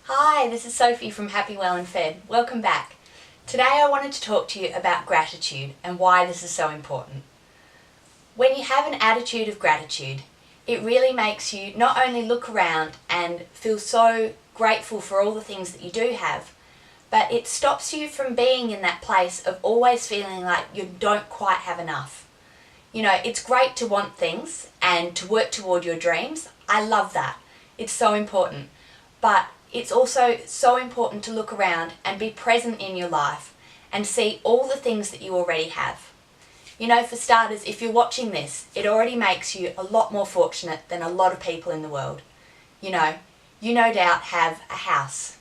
Hi, this is Sophie from Happy, Well and Fed. Welcome back. Today I wanted to talk to you about gratitude and why this is so important. When you have an attitude of gratitude, it really makes you not only look around and feel so grateful for all the things that you do have, but it stops you from being in that place of always feeling like you don't quite have enough. You know, it's great to want things and to work toward your dreams. I love that. It's so important. But it's also so important to look around and be present in your life and see all the things that you already have. You know, for starters, if you're watching this, it already makes you a lot more fortunate than a lot of people in the world. You no doubt have a house,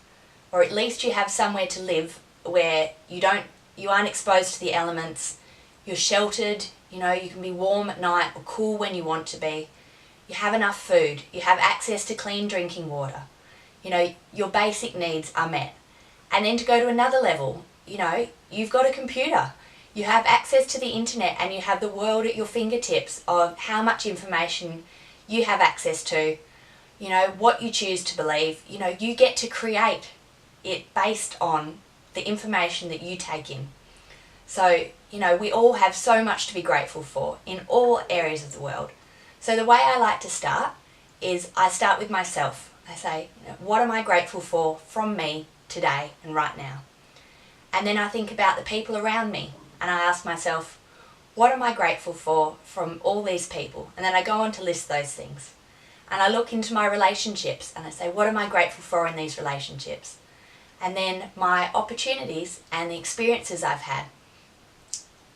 or at least you have somewhere to live where you aren't exposed to the elements, you're sheltered, you can be warm at night or cool when you want to be. You have enough food, you have access to clean drinking water. Your basic needs are met. And then to go to another level, you've got a computer. You have access to the internet and you have the world at your fingertips of how much information you have access to, what you choose to believe. You get to create it based on the information that you take in. So, we all have so much to be grateful for in all areas of the world. So the way I like to start is I start with myself. I say, what am I grateful for from me today and right now? And then I think about the people around me and I ask myself, what am I grateful for from all these people? And then I go on to list those things. And I look into my relationships and I say, what am I grateful for in these relationships? And then my opportunities and the experiences I've had.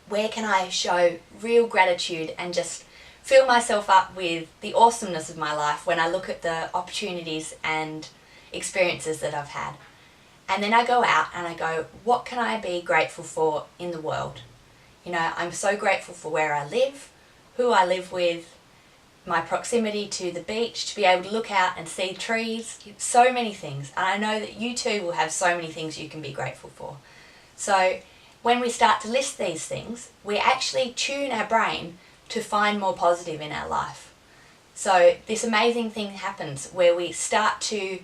Where can I show real gratitude and just fill myself up with the awesomeness of my life when I look at the opportunities and experiences that I've had. And then I go out and I go, what can I be grateful for in the world? I'm so grateful for where I live, who I live with, my proximity to the beach, to be able to look out and see trees, so many things. And I know that you too will have so many things you can be grateful for. So when we start to list these things, we actually tune our brain to find more positive in our life. So this amazing thing happens where we start to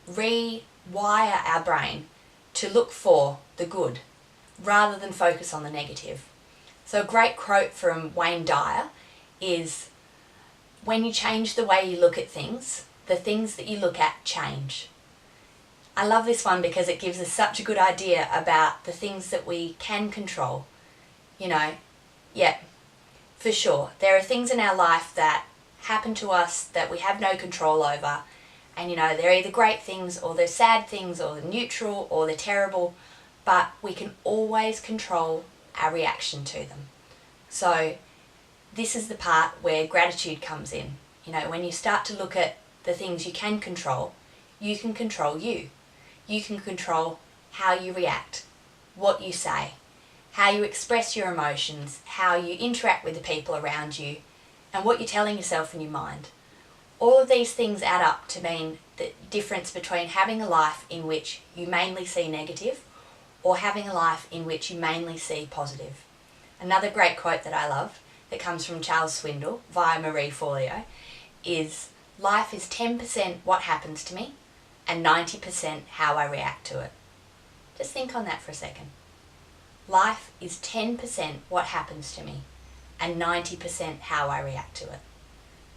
rewire our brain to look for the good rather than focus on the negative. So a great quote from Wayne Dyer is, when you change the way you look at things, the things that you look at change. I love this one because it gives us such a good idea about the things that we can control. For sure, there are things in our life that happen to us that we have no control over. And they're either great things or they're sad things or they're neutral or they're terrible. But we can always control our reaction to them. So this is the part where gratitude comes in. When you start to look at the things you can control you. You can control how you react, what you say, how you express your emotions, how you interact with the people around you, and what you're telling yourself in your mind. All of these things add up to mean the difference between having a life in which you mainly see negative or having a life in which you mainly see positive. Another great quote that I love that comes from Charles Swindoll via Marie Forleo is, life is 10% what happens to me and 90% how I react to it. Just think on that for a second. Life is 10% what happens to me and 90% how I react to it.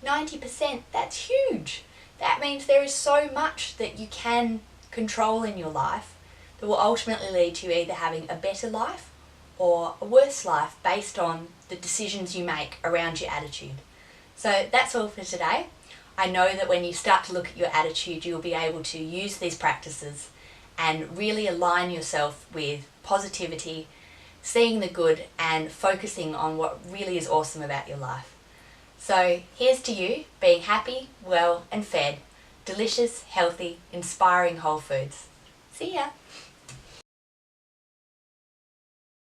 90%, that's huge. That means there is so much that you can control in your life that will ultimately lead to you either having a better life or a worse life based on the decisions you make around your attitude. So that's all for today. I know that when you start to look at your attitude, you'll be able to use these practices and really align yourself with positivity, seeing the good and focusing on what really is awesome about your life. So here's to you being happy, well and fed, delicious, healthy, inspiring whole foods. See ya!